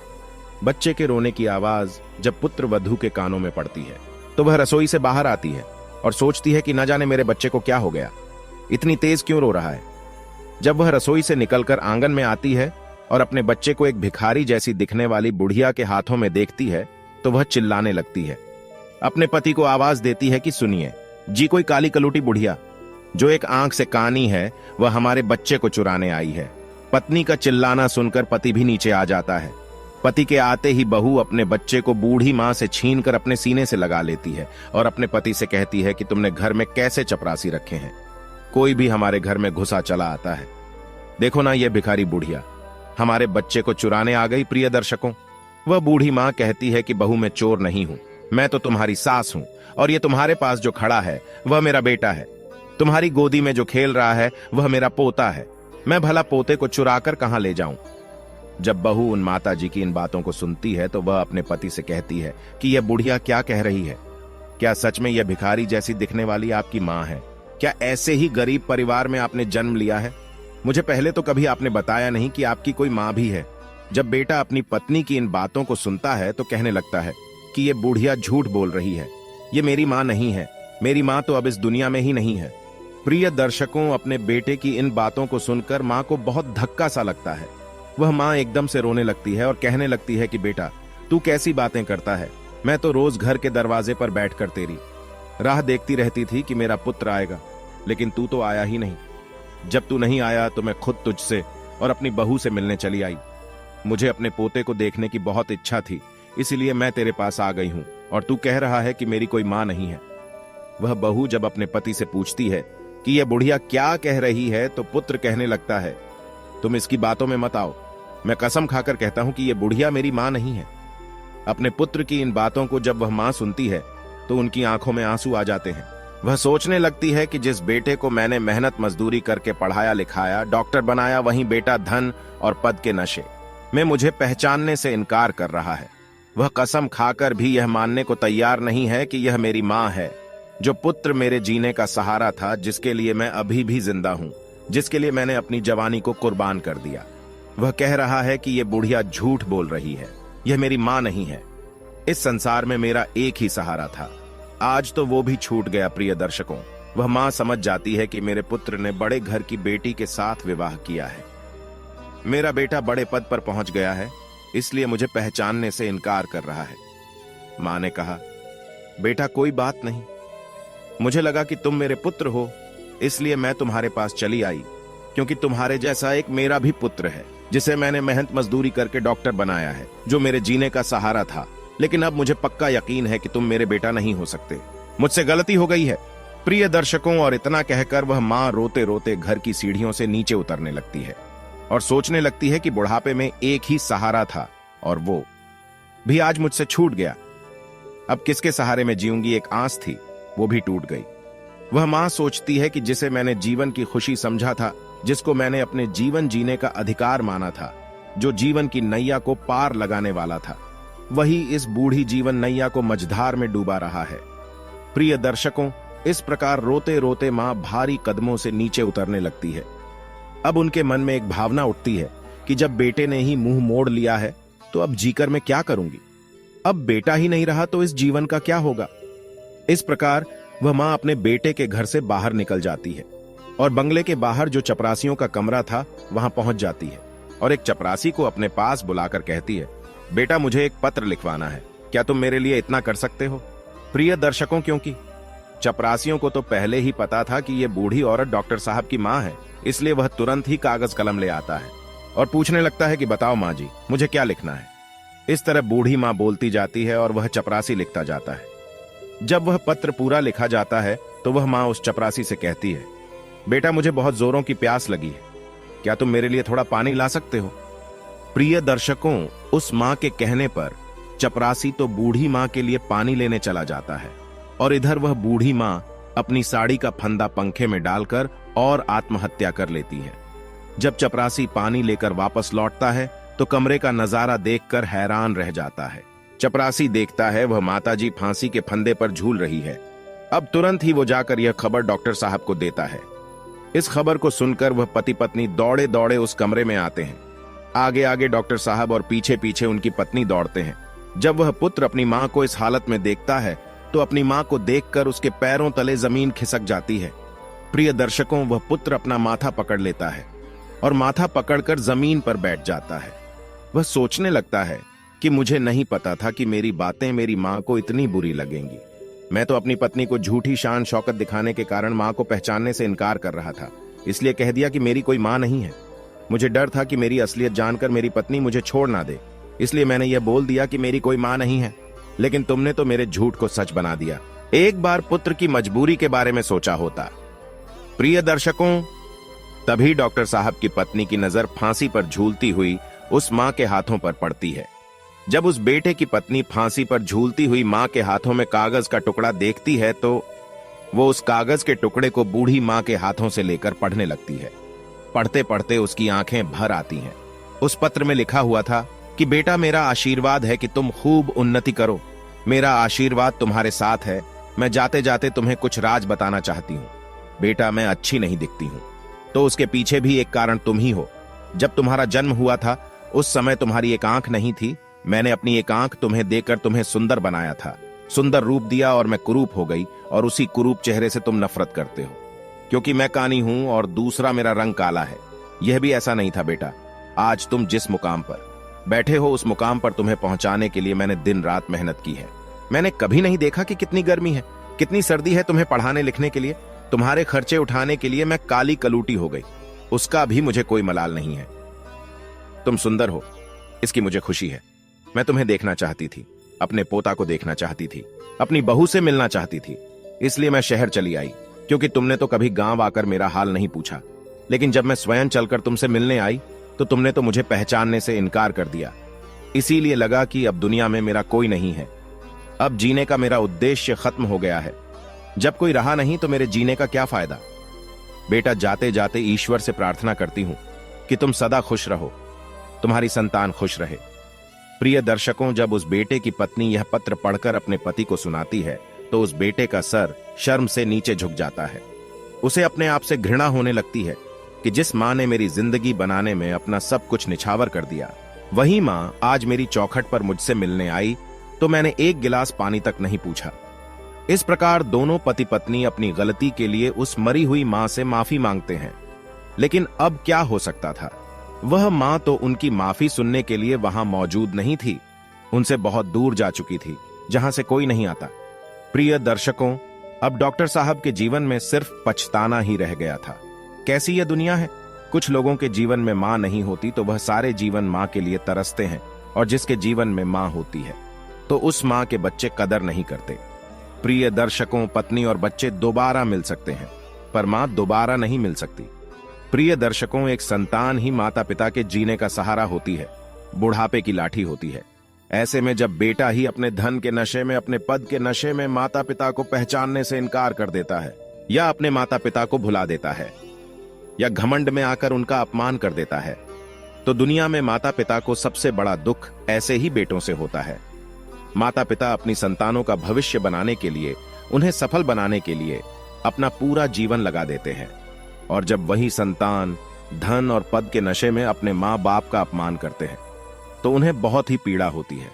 S1: बच्चे के रोने की आवाज जब पुत्र वधू के कानों में पड़ती है तो वह रसोई से बाहर आती है और सोचती है कि न जाने मेरे बच्चे को क्या हो गया, इतनी तेज क्यों रो रहा है। जब वह रसोई से निकलकर आंगन में आती है और अपने बच्चे को एक भिखारी जैसी दिखने वाली बुढ़िया के हाथों में देखती है तो वह चिल्लाने लगती है। अपने पति को आवाज देती है कि सुनिए जी, कोई काली कलूटी बुढ़िया जो एक आंख से कानी है वह हमारे बच्चे को चुराने आई है। पत्नी का चिल्लाना सुनकर पति भी नीचे आ जाता है। पति के आते ही बहू अपने बच्चे को बूढ़ी मां से छीनकर अपने सीने से लगा लेती है और अपने पति से कहती है कि तुमने घर में कैसे चपरासी रखे हैं, कोई भी हमारे घर में घुसा चला आता है। देखो ना, यह भिखारी बुढ़िया हमारे बच्चे को चुराने आ गई। प्रिय दर्शकों, वह बूढ़ी मां कहती है कि बहू मैं चोर नहीं हूं, मैं तो तुम्हारी सास हूं और ये तुम्हारे पास जो खड़ा है वह मेरा बेटा है। तुम्हारी गोदी में जो खेल रहा है वह मेरा पोता है। मैं भला पोते को चुराकर कहां ले जाऊं। जब बहू उन माता जी की इन बातों को सुनती है तो वह अपने पति से कहती है कि यह बुढ़िया क्या कह रही है। क्या सच में यह भिखारी जैसी दिखने वाली आपकी मां है? क्या ऐसे ही गरीब परिवार में आपने जन्म लिया है? मुझे पहले तो कभी आपने बताया नहीं कि आपकी कोई मां भी है। जब बेटा अपनी पत्नी की इन बातों को सुनता है तो कहने लगता है कि यह बुढ़िया झूठ बोल रही है, ये मेरी मां नहीं है, मेरी मां तो अब इस दुनिया में ही नहीं है। प्रिय दर्शकों, अपने बेटे की इन बातों को सुनकर मां को बहुत धक्का सा लगता है। वह मां एकदम से रोने लगती है और कहने लगती है कि बेटा तू कैसी बातें करता है, मैं तो रोज घर के दरवाजे पर बैठकर तेरी राह देखती रहती थी कि मेरा पुत्र आएगा, लेकिन तू तो आया ही नहीं। जब तू नहीं आया तो मैं खुद तुझसे और अपनी बहू से मिलने चली आई। मुझे अपने पोते को देखने की बहुत इच्छा थी, इसलिए मैं तेरे पास आ गई हूं और तू कह रहा है कि मेरी कोई मां नहीं है। वह बहू जब अपने पति से पूछती है कि यह बुढ़िया क्या कह रही है तो पुत्र कहने लगता है तुम इसकी बातों में मत आओ, मैं कसम खाकर कहता हूं कि यह बुढ़िया मेरी मां नहीं है। अपने पुत्र की इन बातों को जब वह मां सुनती है तो उनकी आंखों में आंसू आ जाते हैं। वह सोचने लगती है कि जिस बेटे को मैंने मेहनत मजदूरी करके पढ़ाया लिखाया, डॉक्टर बनाया, वहीं बेटा धन और पद के नशे में मुझे पहचानने से इनकार कर रहा है। वह कसम खाकर भी यह मानने को तैयार नहीं है कि यह मेरी मां है, जो पुत्र मेरे जीने का सहारा था, जिसके लिए मैं अभी भी जिंदा हूं, जिसके लिए मैंने अपनी जवानी को कुर्बान कर दिया। वह कह रहा है कि यह बुढ़िया झूठ बोल रही है, यह मेरी मां नहीं है। इस संसार में मेरा एक ही सहारा था, आज तो वो भी छूट गया। प्रिय दर्शकों, वह मां समझ जाती है कि मेरे पुत्र ने बड़े घर की बेटी के साथ विवाह किया है, मेरा बेटा बड़े पद पर पहुंच गया है, इसलिए मुझे पहचानने से इनकार कर रहा है। मां ने कहा, बेटा कोई बात नहीं, मुझे लगा कि तुम मेरे पुत्र हो, इसलिए मैं तुम्हारे पास चली आई, क्योंकि तुम्हारे जैसा एक मेरा भी पुत्र है, जिसे मैंने मेहनत मजदूरी करके डॉक्टर बनाया है, जो मेरे जीने का सहारा था। लेकिन अब मुझे पक्का यकीन है कि तुम मेरे बेटा नहीं हो सकते, मुझसे गलती हो गई है। प्रिय दर्शकों, और इतना कहकर वह मां रोते रोते घर की सीढ़ियों से नीचे उतरने लगती है और सोचने लगती है कि बुढ़ापे में एक ही सहारा था और वो भी आज मुझसे छूट गया। अब किसके सहारे में जीऊंगी? एक आस थी, वो भी टूट गई। वह मां सोचती है कि जिसे मैंने जीवन की खुशी समझा था, जिसको मैंने अपने जीवन जीने का अधिकार माना था, जो जीवन की नैया को पार लगाने वाला था, वही इस बूढ़ी जीवन नैया को मझधार में डूबा रहा है। प्रिय दर्शकों, इस प्रकार रोते रोते मां भारी कदमों से नीचे उतरने लगती है। अब उनके मन में एक भावना उठती है कि जब बेटे ने ही मुंह मोड़ लिया है तो अब जीकर मैं क्या करूंगी? अब बेटा ही नहीं रहा तो इस जीवन का क्या होगा? इस प्रकार वह मां अपने बेटे के घर से बाहर निकल जाती है और बंगले के बाहर जो चपरासियों का कमरा था वहां पहुंच जाती है और एक चपरासी को अपने पास बुलाकर कहती है, बेटा मुझे एक पत्र लिखवाना है, क्या तुम मेरे लिए इतना कर सकते हो? प्रिय दर्शकों, क्योंकि चपरासियों को तो पहले ही पता था कि ये बूढ़ी औरत डॉक्टर साहब की माँ है, इसलिए वह तुरंत ही कागज कलम ले आता है और पूछने लगता है कि बताओ माँ जी, मुझे क्या लिखना है। इस तरह बूढ़ी माँ बोलती जाती है और वह चपरासी लिखता जाता है। जब वह पत्र पूरा लिखा जाता है तो वह माँ उस चपरासी से कहती है, बेटा मुझे बहुत जोरों की प्यास लगी है, क्या तुम मेरे लिए थोड़ा पानी ला सकते हो। प्रिय दर्शकों, उस माँ के कहने पर चपरासी तो बूढ़ी माँ के लिए पानी लेने चला जाता है और इधर वह बूढ़ी माँ अपनी साड़ी का फंदा पंखे में डालकर और आत्महत्या कर लेती है। जब चपरासी पानी लेकर वापस लौटता है तो कमरे का नजारा देखकर हैरान रह जाता है। चपरासी देखता है वह माताजी फांसी के फंदे पर झूल रही है। अब तुरंत ही वो जाकर यह खबर डॉक्टर साहब को देता है। इस खबर को सुनकर वह पति पत्नी दौड़े दौड़े उस कमरे में आते हैं। आगे आगे डॉक्टर साहब और पीछे पीछे उनकी पत्नी दौड़ते हैं। जब वह पुत्र अपनी मां को इस हालत में देखता है तो अपनी मां को देखकर उसके पैरों तले जमीन खिसक जाती है। प्रिय दर्शकों, वह पुत्र अपना माथा पकड़ लेता है और माथा पकड़कर जमीन पर बैठ जाता है। वह सोचने लगता है कि मुझे नहीं पता था कि मेरी बातें मेरी मां को इतनी बुरी लगेंगी। मैं तो अपनी पत्नी को झूठी शान शौकत दिखाने के कारण मां को पहचानने से इनकार कर रहा था, इसलिए कह दिया कि मेरी कोई मां नहीं है। मुझे डर था कि मेरी असलियत जानकर मेरी पत्नी मुझे छोड़ ना दे, इसलिए मैंने यह बोल दिया कि मेरी कोई मां नहीं है। लेकिन तुमने तो मेरे झूठ को सच बना दिया। एक बार पुत्र की मजबूरी के बारे में सोचा होता। प्रिय दर्शकों, तभी डॉक्टर साहब की पत्नी की नजर फांसी पर झूलती हुई उस मां के हाथों पर पड़ती है। जब उस बेटे की पत्नी फांसी पर झूलती हुई मां के हाथों में कागज का टुकड़ा देखती है तो वो उस कागज के टुकड़े को बूढ़ी मां के हाथों से लेकर पढ़ने लगती है। पढ़ते पढ़ते उसकी आंखें भर आती हैं। उस पत्र में लिखा हुआ था कि बेटा, मेरा आशीर्वाद है कि तुम खूब उन्नति करो। मेरा आशीर्वाद तुम्हारे साथ है। मैं जाते जाते तुम्हें कुछ राज बताना चाहती हूँ। बेटा, मैं अच्छी नहीं दिखती हूँ, तो उसके पीछे भी एक कारण तुम ही हो। जब तुम्हारा जन्म हुआ था उस समय तुम्हारी एक आंख नहीं थी। मैंने अपनी एक आंख तुम्हें देकर तुम्हें सुंदर बनाया था, सुंदर रूप दिया और मैं कुरूप हो गई, और उसी कुरूप चेहरे से तुम नफरत करते हो क्योंकि मैं कानी हूं और दूसरा मेरा रंग काला है। यह भी ऐसा नहीं था बेटा। आज तुम जिस मुकाम पर बैठे हो उस मुकाम पर तुम्हें पहुंचाने के लिए मैंने दिन रात मेहनत की है। मैंने कभी नहीं देखा कि कितनी गर्मी है, कितनी सर्दी है तुम्हें पढ़ाने लिखने के लिए। तुम्हारे खर्चे उठाने के लिए मैं काली कलूटी हो गई, उसका भी मुझे कोई मलाल नहीं है। तुम सुंदर हो, इसकी मुझे खुशी है। मैं तुम्हें देखना चाहती थी, अपने पोता को देखना चाहती थी, अपनी बहू से मिलना चाहती थी, इसलिए मैं शहर चली आई, क्योंकि तुमने तो कभी गांव आकर मेरा हाल नहीं पूछा। लेकिन जब मैं स्वयं चलकर तुमसे मिलने आई तो तुमने तो मुझे पहचानने से इनकार कर दिया। इसीलिए लगा कि अब दुनिया में मेरा कोई नहीं है, अब जीने का मेरा उद्देश्य खत्म हो गया है। जब कोई रहा नहीं तो मेरे जीने का क्या फायदा। बेटा, जाते जाते ईश्वर से प्रार्थना करती हूं कि तुम सदा खुश रहो, तुम्हारी संतान खुश रहे। प्रिय दर्शकों, जब उस बेटे की पत्नी यह पत्र पढ़कर अपने पति को सुनाती है तो उस बेटे का सर शर्म से नीचे झुक जाता है। उसे अपने आप से घृणा होने लगती है कि जिस मां ने मेरी जिंदगी बनाने में अपना सब कुछ निछावर कर दिया, वही मां आज मेरी चौखट पर मुझसे मिलने आई तो मैंने एक गिलास पानी तक नहीं पूछा। इस प्रकार दोनों पति पत्नी अपनी गलती के लिए उस मरी हुई मां से माफी मांगते हैं। लेकिन अब क्या हो सकता था, वह मां तो उनकी माफी सुनने के लिए वहां मौजूद नहीं थी, उनसे बहुत दूर जा चुकी थी, जहां से कोई नहीं आता। प्रिय दर्शकों, अब डॉक्टर साहब के जीवन में सिर्फ पछताना ही रह गया था। कैसी यह दुनिया है, कुछ लोगों के जीवन में मां नहीं होती तो वह सारे जीवन मां के लिए तरसते हैं, और जिसके जीवन में मां होती है तो उस मां के बच्चे कदर नहीं करते। प्रिय दर्शकों, पत्नी और बच्चे दोबारा मिल सकते हैं पर मां दोबारा नहीं मिल सकती। प्रिय दर्शकों, एक संतान ही माता पिता के जीने का सहारा होती है, बुढ़ापे की लाठी होती है। ऐसे में जब बेटा ही अपने धन के नशे में, अपने पद के नशे में माता पिता को पहचानने से इनकार कर देता है, या अपने माता पिता को भुला देता है, या घमंड में आकर उनका अपमान कर देता है, तो दुनिया में माता पिता को सबसे बड़ा दुख ऐसे ही बेटों से होता है। माता पिता अपनी संतानों का भविष्य बनाने के लिए, उन्हें सफल बनाने के लिए अपना पूरा जीवन लगा देते हैं, और जब वही संतान धन और पद के नशे में अपने माँ बाप का अपमान करते हैं तो उन्हें बहुत ही पीड़ा होती है।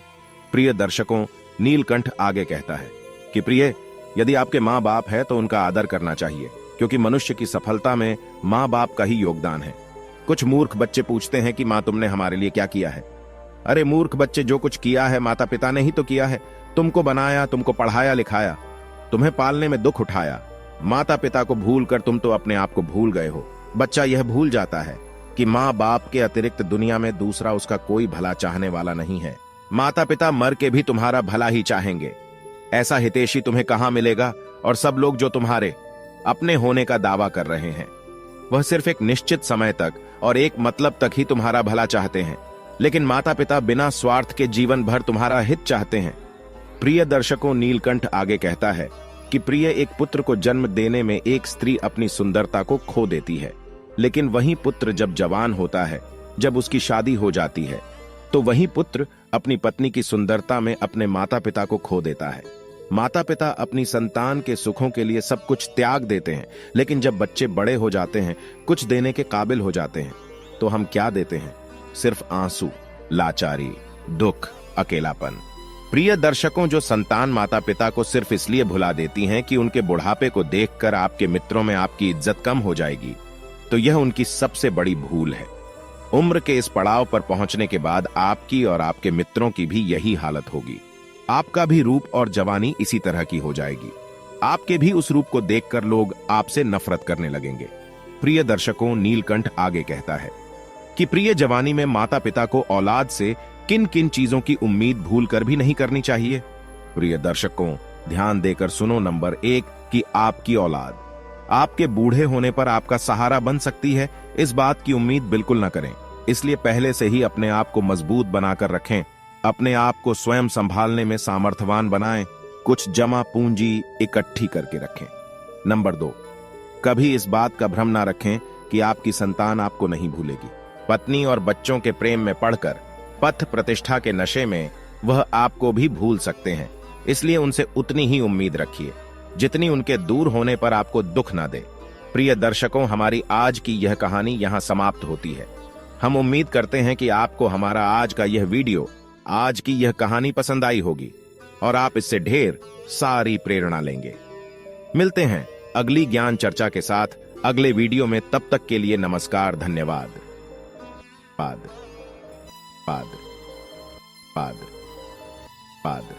S1: प्रिय दर्शकों, नीलकंठ आगे कहता है कि प्रिय, यदि आपके माँ बाप है तो उनका आदर करना चाहिए, क्योंकि मनुष्य की सफलता में माँ बाप का ही योगदान है। कुछ मूर्ख बच्चे पूछते हैं कि माँ तुमने हमारे लिए क्या किया है। अरे मूर्ख बच्चे, जो कुछ किया है माता पिता ने ही तो किया है। तुमको बनाया, तुमको पढ़ाया लिखाया, तुम्हें पालने में दुख उठाया। माता पिता को भूलकर तुम तो अपने आप को भूल गए हो। बच्चा यह भूल जाता है कि माँ बाप के अतिरिक्त दुनिया में दूसरा उसका कोई भला चाहने वाला नहीं है। माता पिता मर के भी तुम्हारा भला ही चाहेंगे। ऐसा हितैषी तुम्हें कहां मिलेगा? और सब लोग जो तुम्हारे अपने होने का दावा कर रहे हैं, वह सिर्फ एक निश्चित समय तक और एक मतलब तक ही तुम्हारा भला चाहते हैं। लेकिन माता पिता बिना स्वार्थ के जीवन भर तुम्हारा हित चाहते हैं। प्रिय दर्शकों, नीलकंठ आगे कहता है कि प्रिय, एक पुत्र को जन्म देने में एक स्त्री अपनी सुंदरता को खो देती है, लेकिन वही पुत्र जब जवान होता है, जब उसकी शादी हो जाती है, तो वही पुत्र अपनी पत्नी की सुंदरता में अपने माता पिता को खो देता है। माता पिता अपनी संतान के सुखों के लिए सब कुछ त्याग देते हैं, लेकिन जब बच्चे बड़े हो जाते हैं, कुछ देने के काबिल हो जाते हैं, तो हम क्या देते हैं? सिर्फ आंसू, लाचारी, दुख, अकेलापन। प्रिय दर्शकों, जो संतान माता पिता को सिर्फ इसलिए भुला देती हैं कि उनके बुढ़ापे को देखकर आपके मित्रों में आपकी इज्जत कम हो जाएगी, तो यह उनकी सबसे बड़ी भूल है। उम्र के इस पड़ाव पर पहुंचने के बाद आपकी और आपके मित्रों की भी यही हालत होगी। आपका भी रूप और जवानी इसी तरह की हो जाएगी। आपके भी उस रूप को देखकर लोग आपसे नफरत करने लगेंगे। प्रिय दर्शकों, नीलकंठ आगे कहता है कि प्रिय जवानी में माता पिता को औलाद से किन किन चीजों की उम्मीद भूलकर भी नहीं करनी चाहिए। प्रिय दर्शकों, ध्यान देकर सुनो। नंबर 1 कि आपकी औलाद आपके बूढ़े होने पर आपका सहारा बन सकती है, इस बात की उम्मीद बिल्कुल न करें। इसलिए पहले से ही अपने आप को मजबूत बनाकर रखें। अपने आप को स्वयं संभालने में सामर्थ्यवान बनाएं। कुछ जमा पूंजी इकट्ठी करके रखें। नंबर 2, कभी इस बात का भ्रम ना रखें कि आपकी संतान आपको नहीं भूलेगी। पत्नी और बच्चों के प्रेम में पड़कर, पथ प्रतिष्ठा के नशे में वह आपको भी भूल सकते हैं। इसलिए उनसे उतनी ही उम्मीद रखिए जितनी उनके दूर होने पर आपको दुख ना दे। प्रिय दर्शकों, हमारी आज की यह कहानी यहां समाप्त होती है। हम उम्मीद करते हैं कि आपको हमारा आज का यह वीडियो, आज की यह कहानी पसंद आई होगी और आप इससे ढेर सारी प्रेरणा लेंगे। मिलते हैं अगली ज्ञान चर्चा के साथ अगले वीडियो में। तब तक के लिए नमस्कार, धन्यवाद। पाद पाद पाद पाद।